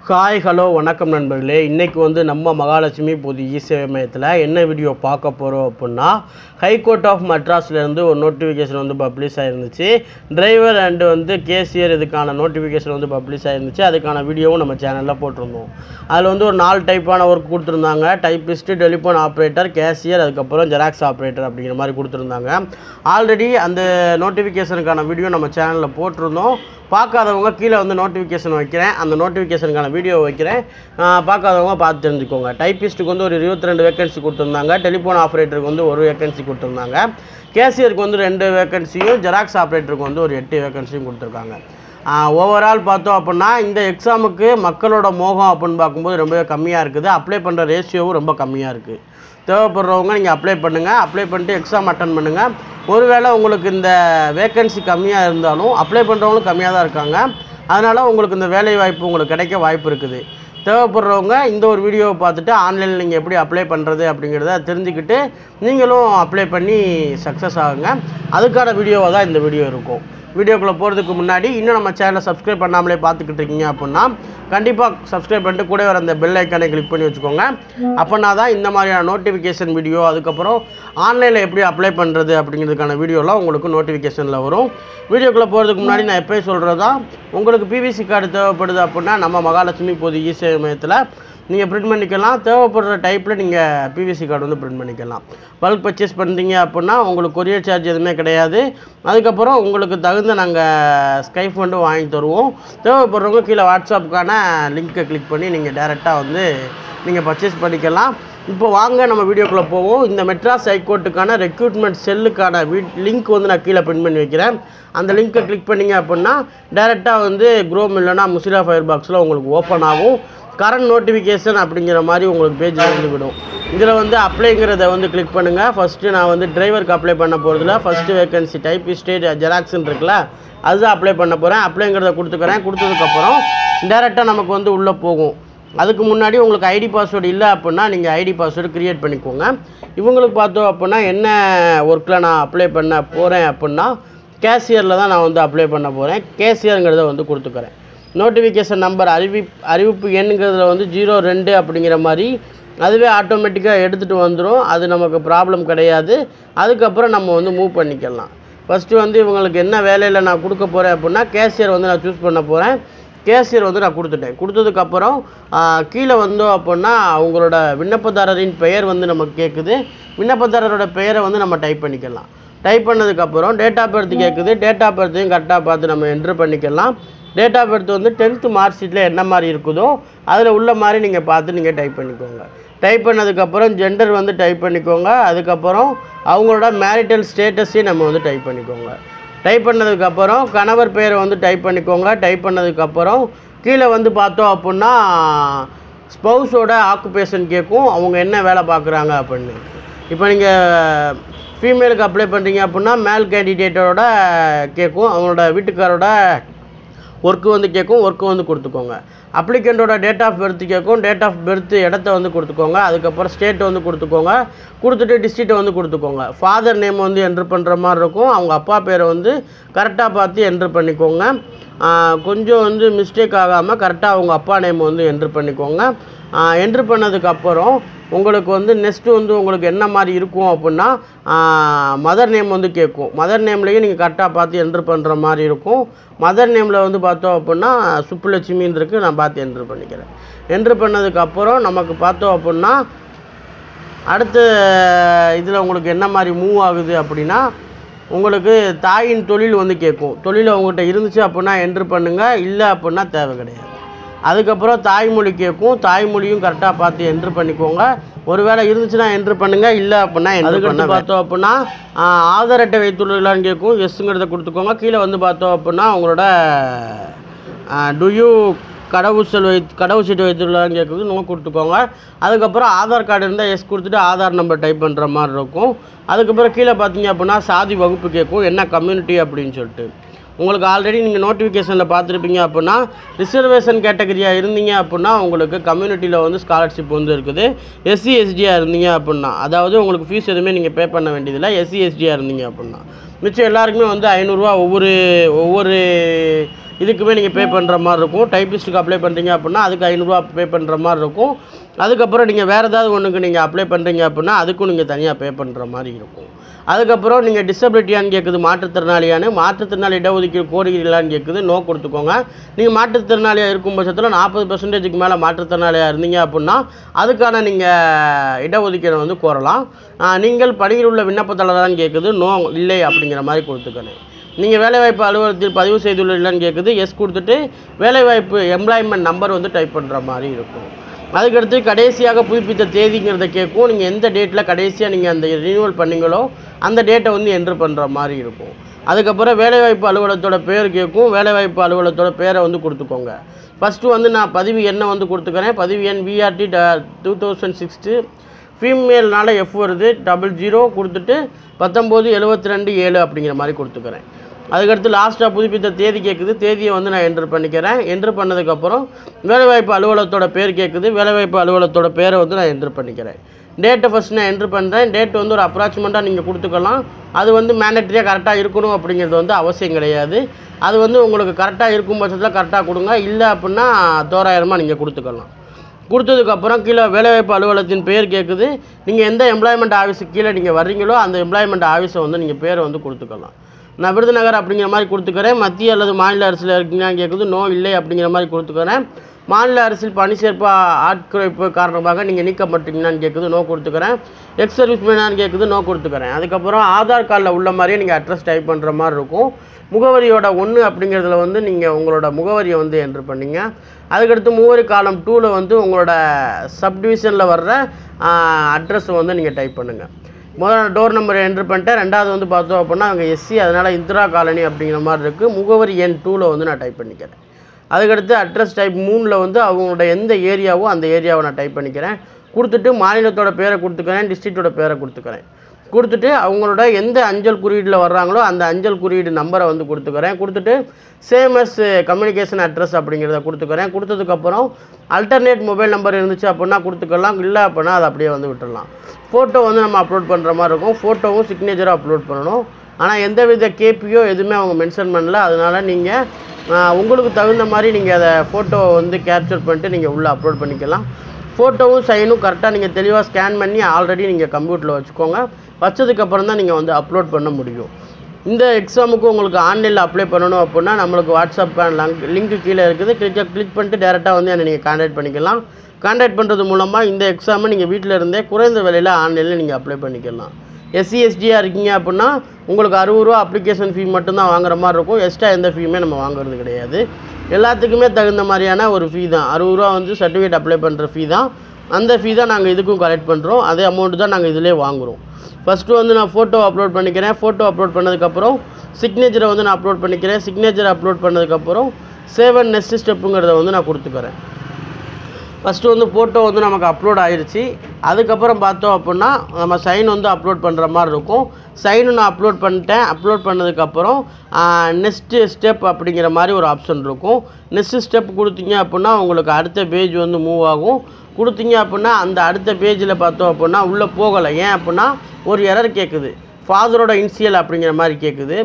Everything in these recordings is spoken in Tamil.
ஹாய் ஹலோ வணக்கம் நண்பர்களே. இன்றைக்கி வந்து நம்ம மகாலட்சுமி பொது இ-சேவை மையத்தில் என்ன வீடியோ பார்க்க போகிறோம் அப்படின்னா, ஹைகோர்ட் ஆஃப் மெட்ராஸ்லேருந்து ஒரு நோட்டிஃபிகேஷன் வந்து பப்ளிஷ் ஆகிருந்துச்சு. டிரைவர் அண்டு வந்து கேசியர் இதுக்கான நோட்டிஃபிகேஷன் வந்து பப்ளிஷ் ஆகிருந்துச்சு. அதுக்கான வீடியோவும் நம்ம சேனலில் போட்டிருந்தோம். அதில் வந்து ஒரு 4 டைப்பான ஒர்க் கொடுத்துருந்தாங்க. டைப்பிஸ்ட்டு, டெலிஃபோன் ஆப்ரேட்டர், கேசியர், அதுக்கப்புறம் ஜெராக்ஸ் ஆப்ரேட்டர் அப்படிங்கிற மாதிரி கொடுத்துருந்தாங்க. ஆல்ரெடி அந்த நோட்டிஃபிகேஷனுக்கான வீடியோ நம்ம சேனலில் போட்டிருந்தோம். பார்க்காதவங்க கீழே வந்து நோட்டிஃபிகேஷன் வைக்கிறேன், அந்த நோட்டிஃபிகேஷனுக்கான வீடியோ வைக்கிறேன், பார்க்காதவங்க பார்த்து தெரிஞ்சுக்கோங்க. டைப்பிஸ்ட்டுக்கு வந்து ஒரு 22 வேக்கன்சி கொடுத்துருந்தாங்க. டெலிஃபோன் ஆப்ரேட்டருக்கு வந்து ஒரு வேக்கன்சி கொடுத்துருந்தாங்க. கேசியருக்கு வந்து 2 வேக்கன்சியும், ஜெராக்ஸ் ஆப்ரேட்டருக்கு வந்து ஒரு 8 வேக்கன்சியும் கொடுத்துருக்காங்க. ஓவரால் பார்த்தோம் அப்படின்னா இந்த எக்ஸாமுக்கு மக்களோட மோகம் அப்படின்னு பார்க்கும்போது ரொம்பவே கம்மியாக இருக்குது. அப்ளை பண்ணுற ரேஷியோவும் ரொம்ப கம்மியாக இருக்குது. தேவைப்படுறவங்க நீங்கள் அப்ளை பண்ணுங்கள். அப்ளை பண்ணிட்டு எக்ஸாம் அட்டன் பண்ணுங்கள். ஒருவேளை உங்களுக்கு இந்த வேக்கன்சி கம்மியாக இருந்தாலும் அப்ளை பண்ணுறவங்களும் கம்மியாக தான் இருக்காங்க. அதனால் உங்களுக்கு இந்த வேலை வாய்ப்பு உங்களுக்கு கிடைக்க வாய்ப்பு இருக்குது. தேவைப்படுறவங்க இந்த ஒரு வீடியோவை பார்த்துட்டு ஆன்லைனில் நீங்கள் எப்படி அப்ளை பண்ணுறது அப்படிங்கிறத தெரிஞ்சுக்கிட்டு நீங்களும் அப்ளை பண்ணி சக்ஸஸ் ஆகுங்க. அதுக்கான வீடியோவாக தான் இந்த வீடியோ இருக்கும். வீடியோக்குள்ளே போகிறதுக்கு முன்னாடி இன்னும் நம்ம சேனலை சப்ஸ்கிரைப் பண்ணாமலே பார்த்துக்கிட்டு இருக்கீங்க அப்படின்னா கண்டிப்பாக சப்ஸ்கிரைப் பண்ணிட்டு கூட வர அந்த பெல் ஐக்கானை கிளிக் பண்ணி வச்சுக்கோங்க. அப்படின்னா தான் இந்த மாதிரியான நோட்டிஃபிகேஷன் வீடியோ, அதுக்கப்புறம் ஆன்லைனில் எப்படி அப்ளை பண்ணுறது அப்படிங்கிறதுக்கான வீடியோலாம் உங்களுக்கு நோட்டிஃபிகேஷனில் வரும். வீடியோக்குள்ளே போகிறதுக்கு முன்னாடி நான் எப்போயும் சொல்கிறது தான், உங்களுக்கு பிவிசி கார்டு தேவைப்படுது அப்படின்னா நம்ம மகாலட்சுமி பொது இ-சேவை மையத்தில் நீங்கள் பிரிண்ட் பண்ணிக்கலாம். தேவைப்படுற டைப்பில் நீங்கள் பிவிசி கார்டு வந்து பிரிண்ட் பண்ணிக்கலாம். பல்க் பர்ச்சேஸ் பண்ணுறீங்க அப்படின்னா உங்களுக்கு கொரியர் சார்ஜ் எதுவுமே கிடையாது. அதுக்கப்புறம் உங்களுக்கு தகுந்த நாங்கள் ஸ்கைப் வந்து வாங்கி தருவோம். தேவைப்படுறவங்க கீழே வாட்ஸ்அப்புக்கான லிங்க்கை கிளிக் பண்ணி நீங்கள் டேரெக்டாக வந்து நீங்கள் பர்ச்சேஸ் பண்ணிக்கலாம். இப்போ வாங்க நம்ம வீடியோக்குள்ளே போவோம். இந்த மெட்ராஸ் ஹைகோர்ட்டுக்கான ரெக்ரூட்மெண்ட் செல்லுக்கான லிங்க் வந்து நான் கீழே பிரிண்ட் பண்ணி வைக்கிறேன். அந்த லிங்க்கை கிளிக் பண்ணிங்க அப்படின்னா டேரெக்டாக வந்து குரோம் இல்லைனா முசிலா ஃபயர் பாக்ஸில் உங்களுக்கு ஓப்பன் ஆகும். கரண்ட் நோட்டிஃபிகேஷன் அப்படிங்கிற மாதிரி உங்களுக்கு பேஜ் வந்து விடும். இதில் வந்து அப்ளைங்கிறத வந்து கிளிக் பண்ணுங்கள். ஃபஸ்ட்டு நான் வந்து டிரைவருக்கு அப்ளை பண்ண போகிறதுல ஃபஸ்ட்டு வேக்கன்சி டைப்பிஸ்டே ஜெராக்ஸ்ன்னு இருக்குல்ல, அதுதான் அப்ளை பண்ண போகிறேன். அப்ளைங்கிறத கொடுத்துக்கிறேன். கொடுத்ததுக்கப்புறம் டேரெக்டாக நமக்கு வந்து உள்ளே போகும். அதுக்கு முன்னாடி உங்களுக்கு ஐடி பாஸ்வேர்டு இல்லை அப்படின்னா நீங்கள் ஐடி பாஸ்வேர்டு க்ரியேட் பண்ணிக்கோங்க. இவங்களுக்கு பார்த்தோம் அப்படின்னா என்ன ஒர்க்கில் நான் அப்ளை பண்ண போகிறேன் அப்படின்னா கேசியரில் தான் நான் வந்து அப்ளை பண்ண போகிறேன். கேசியருங்கிறத வந்து கொடுத்துக்கிறேன். நோட்டிஃபிகேஷன் நம்பர் அறிவிப்பு எண்ணுங்கிறதுல வந்து 02 அப்படிங்கிற மாதிரி அதுவே ஆட்டோமேட்டிக்காக எடுத்துகிட்டு வந்துடும். அது நமக்கு ப்ராப்ளம் கிடையாது. அதுக்கப்புறம் நம்ம வந்து மூவ் பண்ணிக்கலாம். ஃபஸ்ட்டு வந்து இவங்களுக்கு என்ன வேலையில் நான் கொடுக்க போகிறேன் அப்படின்னா கேசியர் வந்து நான் சூஸ் பண்ண போகிறேன். கேசியர் வந்து நான் கொடுத்துட்டேன். கொடுத்ததுக்கப்புறம் கீழே வந்தோம் அப்படின்னா அவங்களோட விண்ணப்பதாரரின் பெயர் வந்து நமக்கு கேட்குது. விண்ணப்பதாரரோட பெயரை வந்து நம்ம டைப் பண்ணிக்கலாம். டைப் பண்ணதுக்கப்புறம் டேட் ஆஃப் பர்த் கேட்குது. டேட் ஆஃப் பர்த்தையும் கரெக்டாக பார்த்து நம்ம என்ட்ரு பண்ணிக்கலாம். டேட் ஆஃப் பர்த் வந்து 10th மார்க் ஷீட்டில் என்ன மாதிரி இருக்குதோ அதில் உள்ள மாதிரி நீங்கள் பார்த்து நீங்கள் டைப் பண்ணிக்கோங்க. டைப் பண்ணதுக்கப்புறம் ஜெண்டர் வந்து டைப் பண்ணிக்கோங்க. அதுக்கப்புறம் அவங்களோட மேரிட்டல் ஸ்டேட்டஸையும் நம்ம வந்து டைப் பண்ணிக்கோங்க. டைப் பண்ணதுக்கப்புறம் கணவர் பெயரை வந்து டைப் பண்ணிக்கோங்க. டைப் பண்ணதுக்கப்புறம் கீழே வந்து பார்த்தோம் அப்படின்னா ஸ்பௌஸோட ஆக்குபேஷன் கேட்கும், அவங்க என்ன வேலை பார்க்குறாங்க அப்படின்னு. இப்போ நீங்கள் ஃபீமேலுக்கு அப்ளை பண்ணுறீங்க அப்படின்னா மேல் கேண்டிடேட்டோட கேட்கும், அவங்களோட வீட்டுக்காரோட ஒர்க்கு வந்து கேட்கும், ஒர்க்கு வந்து கொடுத்துக்கோங்க. அப்ளிகண்ட்டோட டேட் ஆஃப் பர்த் கேட்கும், டேட் ஆஃப் பர்த் இடத்த வந்து கொடுத்துக்கோங்க. அதுக்கப்புறம் ஸ்டேட் வந்து கொடுத்துக்கோங்க. கொடுத்துட்டு டிஸ்ட்ரிக்ட்டை வந்து கொடுத்துக்கோங்க. ஃபாதர் நேம் வந்து என்ட்ரு பண்ணுற மாதிரி இருக்கும். அவங்க அப்பா பேரை வந்து கரெக்டாக பார்த்து என்ட்ரு பண்ணிக்கோங்க. கொஞ்சம் வந்து மிஸ்டேக் ஆகாமல் கரெக்டாக அவங்க அப்பா நேம் வந்து என்ட்ரு பண்ணிக்கோங்க. என்ட்ரு பண்ணதுக்கப்புறம் உங்களுக்கு வந்து நெக்ஸ்ட்டு வந்து உங்களுக்கு என்ன மாதிரி இருக்கும் அப்படின்னா மதர் நேம் வந்து கேட்கும். மதர் நேம்லேயும் நீங்கள் கரெக்டாக பார்த்து என்ட்ரு பண்ணுற மாதிரி இருக்கும். மதர் நேமில் வந்து பார்த்தோம் அப்படின்னா சுப்புலட்சுமின்னு இருக்குது, நான் பார்த்து என்ட்ரு பண்ணிக்கிறேன். என்ட்ரு பண்ணதுக்கப்புறம் நமக்கு பார்த்தோம் அப்படின்னா அடுத்த இதில் உங்களுக்கு என்ன மாதிரி மூவ் ஆகுது அப்படின்னா உங்களுக்கு தாயின் தொழில் வந்து கேட்கும். தொழில் அவங்ககிட்ட இருந்துச்சு அப்படின்னா என்ட்ரு பண்ணுங்கள், இல்லை அப்படின்னா தேவை கிடையாது. அதுக்கப்புறம் தாய்மொழி கேட்கும். தாய்மொழியும் கரெக்டாக பார்த்து என்ட்ரு பண்ணிக்கோங்க. ஒருவேளை இருந்துச்சுன்னா என்ட்ரு பண்ணுங்கள், இல்லை அப்படின்னா என்ட்ரு பார்த்தோம் அப்படின்னா ஆதார் அட்டை வைத்துள்ளான்னு கேட்கும். எஸ்ஸுங்கிறத கொடுத்துக்கோங்க. கீழே வந்து பார்த்தோம் அப்படின்னா உங்களோட டுயூ கடவுச்சீட்டு வைத்துள்ளான்னு கேட்குறது நோ கொடுத்துக்கோங்க. அதுக்கப்புறம் ஆதார் கார்டு இருந்தால் எஸ் கொடுத்துட்டு ஆதார் நம்பர் டைப் பண்ணுற மாதிரி இருக்கும். அதுக்கப்புறம் கீழே பார்த்தீங்க அப்படின்னா சாதி வகுப்பு கேட்கும், என்ன கம்யூனிட்டி அப்படின்னு சொல்லிட்டு. உங்களுக்கு ஆல்ரெடி நீங்கள் நோட்டிஃபிகேஷனில் பார்த்துருப்பீங்க அப்படின்னா ரிசர்வேஷன் கேட்டகரியாக இருந்தீங்க அப்படின்னா உங்களுக்கு கம்யூனிட்டியில் வந்து ஸ்காலர்ஷிப் வந்து இருக்குது. எஸ்சி எஸ்டியாக இருந்தீங்க அப்படின்னா, அதாவது உங்களுக்கு ஃபீஸ் எதுவுமே நீங்கள் பே பண்ண வேண்டியதில்லை. எஸ்சி எஸ்டியாக இருந்தீங்க அப்படின்னா மிச்சம் எல்லாருக்குமே வந்து 500 ரூபா ஒவ்வொரு இதுக்குமே நீங்கள் பே பண்ணுற மாதிரி இருக்கும். டைப்பிஸ்ட்டுக்கு அப்ளை பண்ணுறீங்க அப்படின்னா அதுக்கு 500 ரூபா பே பண்ணுற மாதிரி இருக்கும். அதுக்கப்புறம் நீங்கள் வேறு ஏதாவது ஒன்றுக்கு நீங்கள் அப்ளை பண்ணுறீங்க அப்படின்னா அதுக்கும் நீங்கள் தனியாக பே பண்ணுற மாதிரி இருக்கும். அதுக்கப்புறம் நீங்கள் டிசபிலிட்டியான்னு கேட்குது, மாற்றுத்திறனாளியான்னு. மாற்றுத்திறனாளி இடஒதுக்கீடு கோருகிறீங்களான்னு கேட்குது, நோ கொடுத்துக்கோங்க. நீங்கள் மாற்றுத்திறனாளியாக இருக்கும் பட்சத்தில் 40% மேலே மாற்றுத்திறனாளியாக இருந்தீங்க அப்படின்னா அதுக்கான நீங்கள் இடஒதுக்கீடை வந்து கோரலாம். நீங்கள் பணியில் உள்ள விண்ணப்பதாரரான்னு கேட்குது, நோ இல்லை அப்படிங்கிற மாதிரி கொடுத்துக்கணும். நீங்கள் வேலைவாய்ப்பு அலுவலகத்தில் பதிவு செய்துள்ளீங்களான்னு கேட்குது, எஸ் கொடுத்துட்டு வேலைவாய்ப்பு எம்ப்ளாய்மெண்ட் நம்பர் வந்து டைப் பண்ணுற மாதிரி இருக்கும். அதுக்கடுத்து கடைசியாக புதுப்பித்த தேதிங்கிறத கேட்கும். நீங்கள் எந்த டேட்டில் கடைசியாக நீங்கள் அந்த ரினியூவல் பண்ணீங்களோ அந்த டேட்டை வந்து என்ட்ரு பண்ணுற மாதிரி இருக்கும். அதுக்கப்புறம் வேலைவாய்ப்பு அலுவலகத்தோட பேர் கேட்கும். வேலைவாய்ப்பு அலுவலகத்தோட பேரை வந்து கொடுத்துக்கோங்க. ஃபஸ்ட்டு வந்து நான் பதிவு எண்ணை வந்து கொடுத்துக்கிறேன். பதிவு எண் VRT 2006, ஃபீமேல்னால F வருது, 00 கொடுத்துட்டு 1972 அப்படிங்கிற மாதிரி கொடுத்துக்கிறேன். அதுக்கடுத்து லாஸ்ட்டாக புதுப்பித்த தேதி கேட்குது, தேதியை வந்து நான் என்ட்ரு பண்ணிக்கிறேன். என்ட்ரு பண்ணதுக்கப்புறம் வேலைவாய்ப்பு அலுவலகத்தோட பேர் கேட்குது, வேலைவாய்ப்பு அலுவலகத்தோட பேரை வந்து நான் என்ட்ரு பண்ணிக்கிறேன். டேட்டை ஃபஸ்ட் நான் என்ட்ரு பண்ணுறேன். டேட் வந்து ஒரு அப்ராக்சிமேட்டாக நீங்கள் கொடுத்துக்கலாம். அது வந்து மேண்டட்ரியாக கரெக்டாக இருக்கணும் அப்படிங்கிறது வந்து அவசியம் கிடையாது. அது வந்து உங்களுக்கு கரெக்டாக இருக்கும் பட்சத்தில் கரெக்டாக கொடுங்க, இல்லை அப்படின்னா தோராயிரமாக நீங்கள் கொடுத்துக்கலாம். கொடுத்ததுக்கப்புறம் கீழே வேலைவாய்ப்பு அலுவலகத்தின் பேர் கேட்குது. நீங்கள் எந்த எம்ப்ளாய்மெண்ட் ஆஃபீஸுக்கு கீழே நீங்கள் வர்றீங்களோ அந்த எம்ப்ளாய்மெண்ட் ஆஃபீஸை வந்து நீங்கள் பேரை வந்து கொடுத்துக்கலாம். நான் விருதுநகர் அப்படிங்கிற மாதிரி கொடுத்துக்கிறேன். மத்திய அல்லது மாநில அரசில் இருக்கீங்களான்னு கேட்குது, நோ இல்லை அப்படிங்கிற மாதிரி கொடுத்துக்கிறேன். மாநில அரசில் பணி சேர்ப்பு ஆட்குறைப்பு காரணமாக நீங்கள் நீக்கப்பட்டீங்களான்னு கேட்குது, நோ கொடுத்துக்கிறேன். எக்ஸ் சர்வீஸ் மேனான்னு கேட்குது, நோ கொடுத்துக்கிறேன். அதுக்கப்புறம் ஆதார் கார்டில் உள்ள மாதிரியே நீங்கள் அட்ரஸ் டைப் பண்ணுற மாதிரி இருக்கும். முகவரியோட 1 அப்படிங்கிறதுல வந்து நீங்கள் உங்களோட முகவரியை வந்து என்ட்ரு பண்ணிங்க. அதுக்கடுத்து முகவரி காலம் 2ல் வந்து உங்களோட சப்டிவிஷனில் வர்ற அட்ரஸை வந்து நீங்கள் டைப் பண்ணுங்கள். முதல்ல டோர் நம்பரை என்ட்ரு பண்ணிட்டேன். ரெண்டாவது வந்து பார்த்தோம் அப்படின்னா அவங்க SC, அதனால் இந்திரா காலனி அப்படிங்கிற மாதிரி இருக்குது. முகவரி எண் 2ல் வந்து நான் டைப் பண்ணிக்கிறேன். அதுக்கடுத்து அட்ரஸ் டைப் 3ல் வந்து அவங்களோட எந்த ஏரியாவோ அந்த ஏரியாவை நான் டைப் பண்ணிக்கிறேன். கொடுத்துட்டு மாநிலத்தோட பேரை கொடுத்துக்கிறேன், டிஸ்ட்ரிக்டோட பேரை கொடுத்துக்கிறேன். கொடுத்துட்டு அவங்களோட எந்த அஞ்சல் குறியீடில் வர்றாங்களோ அந்த அஞ்சல் குறியீடு நம்பரை வந்து கொடுத்துக்கிறேன். கொடுத்துட்டு சேமஸ் கம்யூனிகேஷன் அட்ரஸ் அப்படிங்கிறத கொடுத்துக்கிறேன். கொடுத்ததுக்கப்புறம் அல்டர்னேட் மொபைல் நம்பர் இருந்துச்சு அப்படின்னா கொடுத்துக்கலாம், இல்லை அப்படின்னா அதை அப்படியே வந்து விட்டுடலாம். ஃபோட்டோ வந்து நம்ம அப்லோட் பண்ணுற மாதிரி இருக்கும். ஃபோட்டோவும் சிக்னேச்சராக அப்லோட் பண்ணணும். ஆனால் எந்தவித கேபியோ எதுவுமே அவங்க மென்ஷன் பண்ணல. அதனால் நீங்கள் உங்களுக்கு தகுந்த மாதிரி நீங்கள் அதை ஃபோட்டோவை வந்து கேப்சர் பண்ணிட்டு நீங்கள் உள்ளே அப்லோட் பண்ணிக்கலாம். ஃபோட்டோவும் சைனும் கரெக்டாக நீங்கள் தெளிவாக ஸ்கேன் பண்ணி ஆல்ரெடி நீங்கள் கம்ப்யூட்டரில் வச்சுக்கோங்க. வச்சதுக்கப்புறம் தான் நீங்கள் வந்து அப்லோட் பண்ண முடியும். இந்த எக்ஸாமுக்கு உங்களுக்கு ஆன்லைனில் அப்ளை பண்ணணும் அப்படின்னா நம்மளுக்கு வாட்ஸ்அப் லிங்க்கு கீழே இருக்குது. கிளிக் பண்ணிட்டு டேரெக்டாக வந்து என்னை நீங்கள் கான்டாக்ட் பண்ணிக்கலாம். கான்டாக்ட் பண்ணுறது மூலமாக இந்த எக்ஸாமை நீங்கள் வீட்டில் இருந்தே குறைந்த விலையில் ஆன்லைனில் நீங்கள் அப்ளை பண்ணிக்கலாம். SC SDயாக இருக்கீங்க அப்படின்னா உங்களுக்கு 60 ரூபா அப்ளிகேஷன் ஃபீ மட்டும்தான் வாங்குற மாதிரி இருக்கும். எக்ஸ்ட்ரா எந்த ஃபீயுமே நம்ம வாங்குறது கிடையாது. எல்லாத்துக்குமே தகுந்த மாதிரியான ஒரு ஃபீ தான். 60 ரூபா வந்து சர்டிஃபிகேட் அப்ளை பண்ணுற ஃபீ தான். அந்த ஃபீ தான் நாங்கள் இதுக்கும் கலெக்ட் பண்ணுறோம். அதே அமௌண்ட்டு தான் நாங்கள் இதிலே வாங்குகிறோம். ஃபஸ்ட்டு வந்து நான் ஃபோட்டோ அப்லோட் பண்ணிக்கிறேன். ஃபோட்டோ அப்லோட் பண்ணதுக்கப்புறம் சிக்னேச்சரை வந்து நான் அப்லோட் பண்ணிக்கிறேன். சிக்னேச்சரை அப்லோட் பண்ணதுக்கப்புறம் சேவ் அண்ட் நெக்ஸ்ட் ஸ்டெப்புங்கிறத வந்து நான் கொடுத்துக்கிறேன். ஃபஸ்ட்டு வந்து ஃபோட்டோ வந்து நமக்கு அப்லோட் ஆகிடுச்சு. அதுக்கப்புறம் பார்த்தோம் அப்படின்னா நம்ம சைன் வந்து அப்லோட் பண்ணுற மாதிரி இருக்கும். சைனு நான் அப்லோட் பண்ணிட்டேன். அப்லோட் பண்ணதுக்கப்புறம் நெக்ஸ்ட்டு ஸ்டெப் அப்படிங்கிற மாதிரி ஒரு ஆப்ஷன் இருக்கும். நெக்ஸ்ட்டு ஸ்டெப் கொடுத்தீங்க அப்படின்னா உங்களுக்கு அடுத்த பேஜ் வந்து மூவ் ஆகும். கொடுத்தீங்க அப்படின்னா அந்த அடுத்த பேஜில் பார்த்தோம் அப்படின்னா உள்ளே போகலை. ஏன் அப்படின்னா ஒரு எரர் கேட்குது, ஃபாதரோட இனிஷியல் அப்படிங்கிற மாதிரி கேட்குது.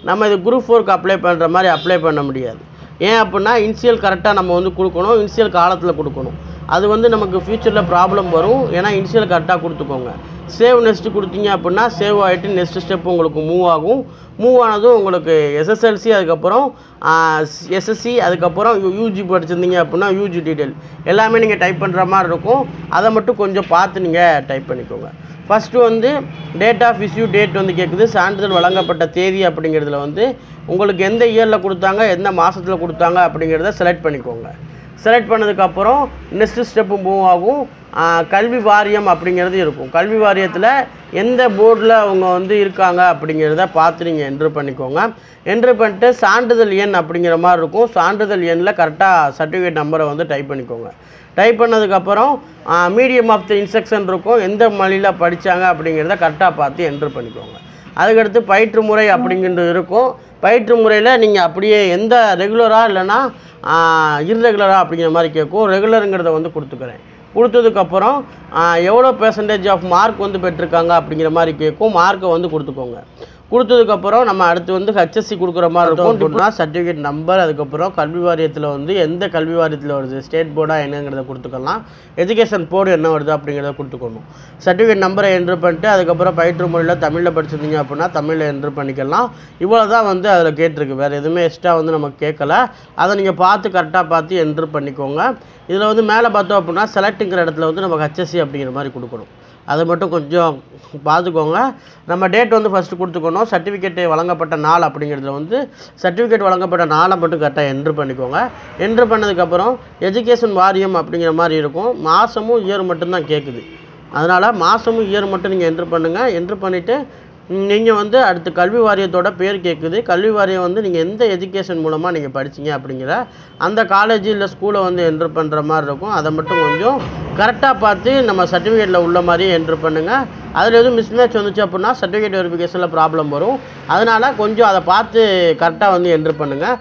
நம்ம இது குரூப் 4க்கு அப்ளை பண்ணுற மாதிரி அப்ளை பண்ண முடியாது. ஏன் அப்படின்னா இனிஷியல் கரெக்டாக நம்ம வந்து கொடுக்கணும், இனிஷியல் காலத்தில் கொடுக்கணும். அது வந்து நமக்கு ஃப்யூச்சரில் ப்ராப்ளம் வரும். ஏன்னா இனிஷியல் கரெக்டாக கொடுத்துக்கோங்க. சேவ் நெக்ஸ்ட்டு கொடுத்தீங்க அப்படின்னா சேவ் ஆகிட்டு நெக்ஸ்ட் ஸ்டெப் உங்களுக்கு மூவ் ஆகும். மூவ் ஆனதும் உங்களுக்கு SSLC, அதுக்கப்புறம் SSC, அதுக்கப்புறம் UG படிச்சிருந்தீங்க அப்படின்னா UG டீட்டெயில் எல்லாமே நீங்கள் டைப் பண்ணுற மாதிரி இருக்கும். அதை மட்டும் கொஞ்சம் பார்த்து நீங்கள் டைப் பண்ணிக்கோங்க. ஃபஸ்ட்டு வந்து டேட் ஆஃப் இஷ்யூ டேட் வந்து கேட்குது. சான்றிதழ் வழங்கப்பட்ட தேதி அப்படிங்கிறதுல வந்து உங்களுக்கு எந்த இயரில் கொடுத்தாங்க, எந்த மாதத்தில் கொடுத்தாங்க அப்படிங்கிறத செலக்ட் பண்ணிக்கோங்க. செலக்ட் பண்ணதுக்கப்புறம் நெக்ஸ்ட்டு ஸ்டெப்பு மூவ் ஆகும். கல்வி வாரியம் அப்படிங்கிறது இருக்கும். கல்வி வாரியத்தில் எந்த போர்டில் அவங்க வந்து இருக்காங்க அப்படிங்கிறத பார்த்து நீங்கள் என்ட்ரு பண்ணிக்கோங்க. என்ட்ரு பண்ணிட்டு சான்றிதழ் எண் அப்படிங்கிற மாதிரி இருக்கும். சான்றிதழ் எண்ணில் கரெக்டாக சர்டிஃபிகேட் நம்பரை வந்து டைப் பண்ணிக்கோங்க. டைப் பண்ணதுக்கப்புறம் மீடியம் ஆஃப் த இன்ஸ்ட்ரக்ஷன் இருக்கும். எந்த மொழியில் படித்தாங்க அப்படிங்கிறத கரெக்டாக பார்த்து என்ட்ரு பண்ணிக்கோங்க. அதுக்கடுத்து பயிற்று முறை அப்படிங்கிறது இருக்கும். பயிற்று முறையில் நீங்கள் அப்படியே எந்த ரெகுலராக இல்லைன்னா இர்ரெகுலராக அப்படிங்கிற மாதிரி கேட்கும். ரெகுலருங்கிறத வந்து கொடுத்துக்கிறேன். கொடுத்ததுக்கப்புறம் எவ்வளோ பெர்சன்டேஜ் ஆஃப் மார்க் வந்து பெற்றிருக்காங்க அப்படிங்கிற மாதிரி கேட்கும். மார்க்கை வந்து கொடுத்துக்கோங்க. கொடுத்ததுக்கப்புறம் நம்ம அடுத்து வந்து ஹெச்எஸ்சி கொடுக்குற மாதிரி இருக்கும். டிப்ளமா சர்டிஃபிகேட் நம்பர், அதுக்கப்புறம் கல்வி வாரியத்தில் வந்து எந்த கல்வி வாரியத்தில் வருது, ஸ்டேட் போர்டாக என்னங்கிறத கொடுத்துக்கலாம், எஜுகேஷன் போர்டு என்ன வருது அப்படிங்கிறத கொடுத்துக்கணும். சர்டிஃபிகேட் நம்பரை என்ட்ரு பண்ணிட்டு அதுக்கப்புறம் பயிற்று மொழியில் தமிழில் படிச்சிருந்தீங்க அப்படின்னா தமிழில் என்ட்ரு பண்ணிக்கலாம். இவ்வளோ தான் வந்து அதில் கேட்டிருக்கு, வேறு எதுவுமே எக்ஸ்ட்ரா வந்து நமக்கு கேட்கல. அதை நீங்கள் பார்த்து கரெக்டாக பார்த்து என்ட்ரு பண்ணிக்கோங்க. இதில் வந்து மேலே பார்த்தோம் அப்படின்னா செலக்ட்டுங்கிற இடத்துல வந்து நம்ம ஹெச்எஸ்சி அப்படிங்கிற மாதிரி கொடுக்கணும். அதை மட்டும் கொஞ்சம் பார்த்துக்கோங்க. நம்ம டேட் வந்து ஃபஸ்ட்டு கொடுத்துக்கணும். சர்டிஃபிகேட்டு வழங்கப்பட்ட நாள் அப்படிங்கிறதுல வந்து சர்டிஃபிகேட் வழங்கப்பட்ட நாளை மட்டும் கரெக்டாக என்ட்ரு பண்ணிக்கோங்க. என்ட்ரு பண்ணதுக்கப்புறம் எஜுகேஷன் வாரியம் அப்படிங்கிற மாதிரி இருக்கும். மாதமும் இயர் மட்டும்தான் கேட்குது. அதனால் மாதமும் இயர் மட்டும் நீங்கள் என்ட்ரு பண்ணுங்கள். என்ட்ரு பண்ணிவிட்டு நீங்கள் வந்து அடுத்து கல்வி வாரியத்தோட பேர் கேட்குது. கல்வி வாரியம் வந்து நீங்கள் எந்த எஜுகேஷன் மூலமாக நீங்கள் படிச்சிங்க அப்படிங்கிற அந்த காலேஜ் இல்லை ஸ்கூலை வந்து என்ட்ரு பண்ணுற மாதிரி இருக்கும். அதை மட்டும் கொஞ்சம் கரெக்டாக பார்த்து நம்ம சர்டிஃபிகேட்டில் உள்ள மாதிரியே என்ட்ரு பண்ணுங்கள். அதில் எதுவும் மிஸ்மேட்ச் வந்துச்சு அப்படின்னா சர்டிஃபிகேட் வெரிஃபிகேஷனில் ப்ராப்ளம் வரும். அதனால் கொஞ்சம் அதை பார்த்து கரெக்டாக வந்து என்ட்ரு பண்ணுங்கள்.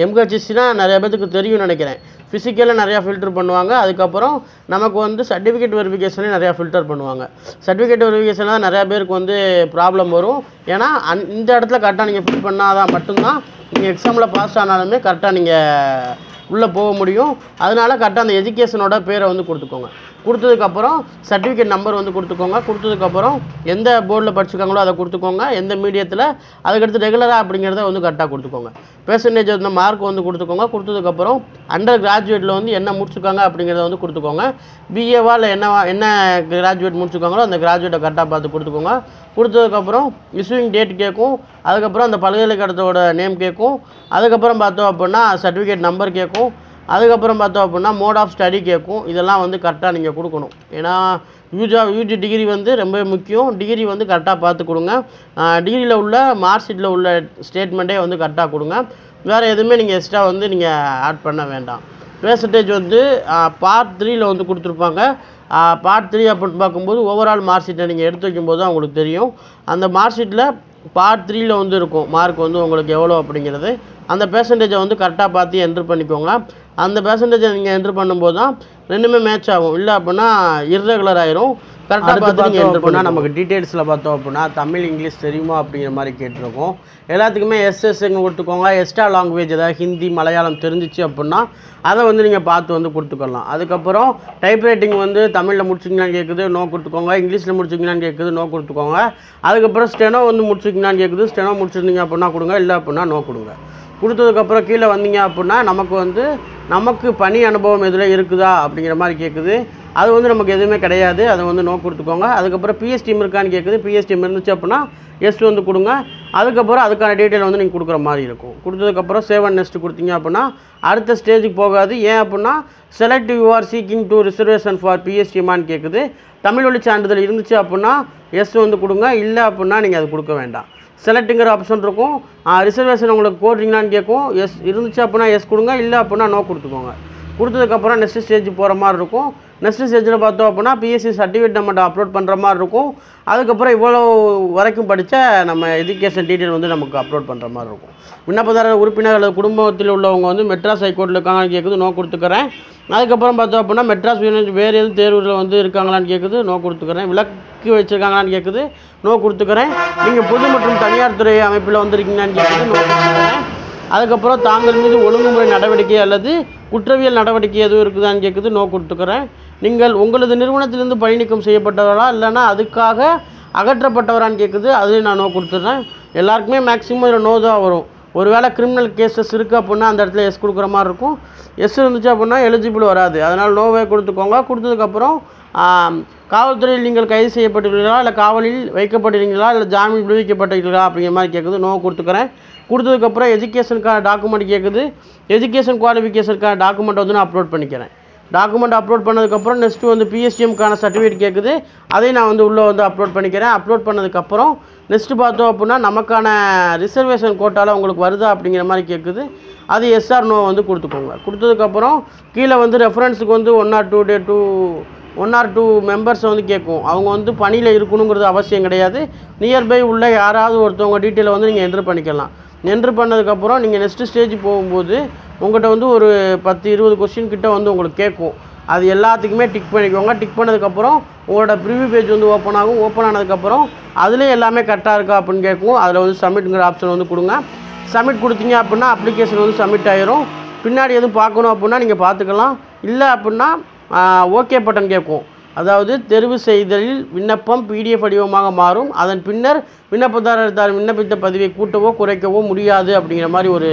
எம்ஹெச்எஸ்சினா நிறைய பேத்துக்கு தெரியும்னு நினைக்கிறேன். ஃபிசிக்கலில் நிறையா ஃபில்டர் பண்ணுவாங்க. அதுக்கப்புறம் நமக்கு வந்து சர்டிஃபிகேட் வெரிஃபிகேஷனே நிறையா ஃபில்டர் பண்ணுவாங்க. சர்டிஃபிகேட் வெரிஃபிகேஷனில் தான் நிறையா பேருக்கு வந்து ப்ராப்ளம் வரும். ஏன்னா இந்த இடத்துல கரெக்டாக நீங்கள் ஃபில் பண்ணாதான் மட்டும்தான் நீங்கள் எக்ஸாமில் பாஸ் ஆனாலுமே கரெக்டாக நீங்கள் உள்ளே போக முடியும். அதனால் கரெக்டாக அந்த எஜுகேஷனோட பேரை வந்து கொடுத்துக்கோங்க. கொடுத்ததுக்கப்புறம் சர்டிஃபிகேட் நம்பர் வந்து கொடுத்துக்கோங்க. கொடுத்ததுக்கப்புறம் எந்த போர்டில் படிச்சுருக்காங்களோ அதை கொடுத்துக்கோங்க. எந்த மீடியத்தில், அதுக்கடுத்து ரெகுலராக அப்படிங்கிறத வந்து கரெக்டாக கொடுத்துக்கோங்க. பெர்சன்டேஜ் வந்து மார்க் வந்து கொடுத்துக்கோங்க. கொடுத்ததுக்கப்புறம் அண்டர் கிராஜுவேட்டில் வந்து என்ன முடிச்சுருக்காங்க அப்படிங்கிறத வந்து கொடுத்துக்கோங்க. பிஏவா இல்லை என்ன கிராஜுவேட் முடிச்சுருக்காங்களோ அந்த கிராஜுவேட்டை கரெக்டாக பார்த்து கொடுத்துக்கோங்க. கொடுத்ததுக்கப்புறம் இஷ்யூயிங் டேட் கேட்கும். அதுக்கப்புறம் அந்த பல்கலைக்கழகத்தோட நேம் கேட்கும். அதுக்கப்புறம் பார்த்தோம் அப்படின்னா சர்டிஃபிகேட் நம்பர் கேட்கும். அதுக்கப்புறம் பார்த்தோம் அப்படின்னா மோட் ஆஃப் ஸ்டடி கேட்கும். இதெல்லாம் வந்து கரெக்டாக நீங்கள் கொடுக்கணும். ஏன்னா யூஜி டிகிரி வந்து ரொம்ப முக்கியம். டிகிரி வந்து கரெக்டாக பார்த்து கொடுங்க. டிகிரியில் உள்ள மார்க் ஷீட்டில் உள்ள ஸ்டேட்மெண்ட்டே வந்து கரெக்டாக கொடுங்க. வேறு எதுவுமே நீங்கள் எக்ஸ்ட்ரா வந்து நீங்கள் ஆட் பண்ண வேண்டாம். பெர்சன்டேஜ் வந்து பார்ட் 3ல் வந்து கொடுத்துருப்பாங்க. பார்ட் 3 அப்படின்னு பார்க்கும்போது ஓவரால் மார்க் ஷீட்டை நீங்கள் எடுத்து வைக்கும்போது தான் உங்களுக்கு தெரியும். அந்த மார்க் ஷீட்டில் பார்ட் 3ல் வந்து இருக்கும் மார்க் வந்து உங்களுக்கு எவ்வளோ அப்படிங்கிறது. அந்த பெர்சன்டேஜை வந்து கரெக்டாக பார்த்து என்ட்ரு பண்ணிக்கோங்க. அந்த பெர்சன்டேஜை நீங்கள் என்ட்ரு பண்ணும்போது தான் ரெண்டுமே மேட்ச் ஆகும். இல்லை அப்படின்னா இர்ரெகுலர் ஆயிரும். கரெக்டாக பார்த்து நீங்கள் என்ட்ரு பண்ணால் நமக்கு டீட்டெயில்ஸில் பார்த்தோம் அப்படின்னா தமிழ் இங்கிலீஷ் தெரியுமா அப்படிங்கிற மாதிரி கேட்டிருக்கோம். எல்லாத்துக்குமே எஸ்எஸ்ன்னு கொடுத்துக்கோங்க. எக்ஸ்ட்ரா லாங்குவேஜ் ஏதாவது ஹிந்தி மலையாளம் தெரிஞ்சிச்சு அப்படின்னா அதை வந்து நீங்கள் பார்த்து வந்து கொடுத்துக்கலாம். அதுக்கப்புறம் டைப்ரைட்டிங் வந்து தமிழில் முடிச்சிங்களான்னு கேட்குது, நோ கொடுத்துக்கோங்க. இங்கிலீஷில் முடிச்சிங்களான்னு கேட்குது, நோ கொடுத்துக்கோங்க. அதுக்கப்புறம் ஸ்டெனோ வந்து முடிச்சிங்களான்னு கேட்குது, ஸ்டெனோ முடிச்சிருந்தீங்க அப்படின்னா கொடுங்க, இல்லை அப்படின்னா நோ கொடுங்க. கொடுத்ததுக்கப்புறம் கீழே வந்தீங்க அப்படின்னா நமக்கு பணி அனுபவம் எதில் இருக்குதா அப்படிங்கிற மாதிரி கேட்குது. அது வந்து நமக்கு எதுவுமே கிடையாது. அதை வந்து நோ கொடுத்துக்கோங்க. அதுக்கப்புறம் பிஎஸ் டீம் இருக்கான்னு கேட்குது. பிஎஸ் டீம் இருந்துச்சு அப்படின்னா எஸ் வந்து கொடுங்க. அதுக்கப்புறம் அதுக்கான டீட்டெயில் வந்து நீங்கள் கொடுக்குற மாதிரி இருக்கும். கொடுத்ததுக்கப்புறம் சேவ் அண்ட் நெக்ஸ்ட் கொடுத்தீங்க அப்படின்னா அடுத்த ஸ்டேஜுக்கு போகாது. ஏன் அப்படின்னா select you are seeking to reservation for PS டீமான்னு கேட்குது. தமிழ் வழி சான்றிதழ் இருந்துச்சு அப்படின்னா எஸ் வந்து கொடுங்க. இல்லை அப்படின்னா நீங்கள் அது கொடுக்க வேண்டாம். செலக்ட்டுங்கிற ஆப்ஷன் இருக்கும். ரிசர்வேஷன் உங்களுக்கு போடுறீங்களான்னு கேட்கும். எஸ் இருந்துச்சு அப்படின்னா எஸ் கொடுங்க, இல்லை அப்படின்னா நோ கொடுத்துக்கோங்க. கொடுத்ததுக்கப்புறம் நெக்ஸ்ட் ஸ்டேஜ் போகிற மாதிரி இருக்கும். நெக்ஸ்ட் ஸ்டேஜில் பார்த்தோம் அப்படின்னா பிஎஸ்சி சர்டிஃபிகேட் நம்ம அப்லோட் பண்ணுற மாதிரி இருக்கும். அதுக்கப்புறம் இவ்வளோ வரைக்கும் படித்த நம்ம எஜுகேஷன் டீட்டெயில் வந்து நமக்கு அப்லோட் பண்ணுற மாதிரி இருக்கும். விண்ணப்பதாரர் உறுப்பினர் அல்லது குடும்பத்தில் உள்ளவங்க வந்து மெட்ராஸ் ஹைகோர்ட்டில் இருக்காங்கன்னு கேட்குது, நோ கொடுத்துக்கிறேன். அதுக்கப்புறம் பார்த்தோம் அப்படின்னா மெட்ராஸ் யூனிவர்சிட்டி வேறு எதுவும் தேர்வில் வந்து இருக்காங்களான்னு கேட்குது, நோ கொடுத்துக்கிறேன். விலக்கு வச்சுருக்காங்களான்னு கேட்குது, நோ கொடுத்துக்கிறேன். நீங்கள் பொது மற்றும் தனியார் துறை அமைப்பில் வந்திருக்கீங்களான்னு கேட்குது, நோ கொடுத்துக்கிறேன். அதுக்கப்புறம் தாங்கள் மீது ஒழுங்குமுறை நடவடிக்கை அல்லது குற்றவியல் நடவடிக்கை எதுவும் இருக்குதான்னு கேட்குது, நோ கொடுத்துக்கிறேன். நீங்கள் உங்களது நிறுவனத்திலிருந்து பணி நீக்கம் செய்யப்பட்டவரா இல்லைன்னா அதுக்காக அகற்றப்பட்டவரான்னு கேட்குது, அதுலேயும் நான் நோ கொடுத்துட்றேன். எல்லாருக்குமே மேக்ஸிமம் இதில் நோ தான் வரும். ஒருவேளை கிரிமினல் கேசஸ் இருக்குது அப்படின்னா அந்த இடத்துல எஸ் கொடுக்குற மாதிரி இருக்கும். எஸ் இருந்துச்சு அப்படின்னா எலிஜிபிள் வராது. அதனால் நோவே கொடுத்துக்கோங்க. கொடுத்ததுக்கப்புறம் காவல்துறையில் நீங்கள் கைது செய்யப்பட்டீர்களா இல்லை காவலில் வைக்கப்பட்டீர்களா இல்லை ஜாமீன் விடுவிக்கப்பட்டீர்களா அப்படிங்கிற மாதிரி கேட்குது, நோ கொடுத்துக்கிறேன். கொடுத்ததுக்கப்புறம் எஜுகேஷனுக்கான டாக்குமெண்ட் கேட்குது. எஜுகேஷன் குவாலிஃபிகேஷனுக்கான டாக்குமெண்ட் வந்து நான் அப்லோட் பண்ணிக்கிறேன். டாக்குமெண்ட் அப்லோட் பண்ணதுக்கப்புறம் நெக்ஸ்ட்டு வந்து பிஎஸ்டிஎம்க்கான சர்டிஃபிகேட் கேட்குது, அதையும் நான் வந்து உள்ளே வந்து அப்லோட் பண்ணிக்கிறேன். அப்லோட் பண்ணதுக்கப்புறம் நெக்ஸ்ட்டு பார்த்தோம் அப்படின்னா நமக்கான ரிசர்வேஷன் கோட்டாவில் உங்களுக்கு வருதா அப்படிங்கிற மாதிரி கேட்குது, அது எஸ்ஆர் நோ வந்து கொடுத்துக்கோங்க. கொடுத்ததுக்கப்புறம் கீழே வந்து ரெஃபரன்ஸுக்கு வந்து 1 or 2 மெம்பர்ஸை வந்து கேட்கும். அவங்க வந்து பணியில் இருக்கணுங்கிறது அவசியம் கிடையாது. நியர்பை உள்ள யாராவது ஒருத்தவங்க டீட்டெயிலை வந்து நீங்கள் என்ட்ரு பண்ணிக்கலாம். என்ட்ரு பண்ணதுக்கப்புறம் நீங்கள் நெக்ஸ்ட்டு ஸ்டேஜ் போகும்போது உங்கள்கிட்ட வந்து ஒரு 10-20 கொஸ்டின் கிட்ட வந்து உங்களுக்கு கேட்கும். அது எல்லாத்துக்குமே டிக் பண்ணிக்கோங்க. டிக் பண்ணதுக்கப்புறம் உங்களோட ப்ரிவ்யூ பேஜ் வந்து ஓப்பன் ஆகும். ஓப்பன் ஆனதுக்கப்புறம் அதுலேயும் எல்லாமே கரெக்டாக இருக்கா அப்படின்னு கேட்கும். அதில் வந்து சப்மிட்ங்கிற ஆப்ஷன் வந்து கொடுங்க. சப்மிட் கொடுத்தீங்க அப்படின்னா அப்ளிகேஷன் வந்து சப்மிட் ஆயிரும். பின்னாடி எதுவும் பார்க்கணும் அப்படின்னா நீங்கள் பார்த்துக்கலாம். இல்லை அப்படின்னா ஓகே பட்டன் கேட்கும். அதாவது தெரிவு செய்தலில் விண்ணப்பம் PDF வடிவமாக மாறும். அதன் பின்னர் விண்ணப்பதாரர் விண்ணப்பித்த பதிவை கூட்டவோ குறைக்கவோ முடியாது அப்படிங்கிற மாதிரி ஒரு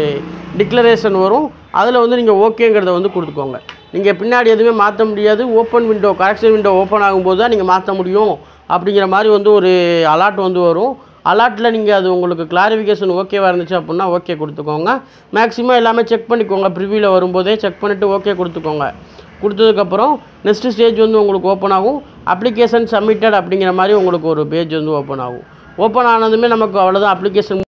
டிக்ளரேஷன் வரும். அதில் வந்து நீங்கள் ஓகேங்கிறத வந்து கொடுத்துக்கோங்க. நீங்கள் பின்னாடி எதுவுமே மாற்ற முடியாது. Open window correction window open ஆகும்போது தான் நீங்கள் மாற்ற முடியும் அப்படிங்கிற மாதிரி வந்து ஒரு அலாட் வந்து வரும். அலாட்டில் நீங்கள் அது உங்களுக்கு கிளாரிஃபிகேஷன் ஓகேவாக இருந்துச்சு அப்படின்னா ஓகே கொடுத்துக்கோங்க. மேக்ஸிமம் எல்லாமே செக் பண்ணிக்கோங்க. ப்ரிவியூவில் வரும்போதே செக் பண்ணிவிட்டு ஓகே கொடுத்துக்கோங்க. கொடுத்ததுக்கப்புறம் நெக்ஸ்ட்டு ஸ்டேஜ் வந்து உங்களுக்கு ஓப்பன் ஆகும். அப்ளிகேஷன் சப்மிட்டட் அப்படிங்கிற மாதிரி உங்களுக்கு ஒரு பேஜ் வந்து ஓப்பன் ஆகும். ஓப்பன் ஆனதுமே நமக்கு அவ்வளோதான் அப்ளிகேஷன்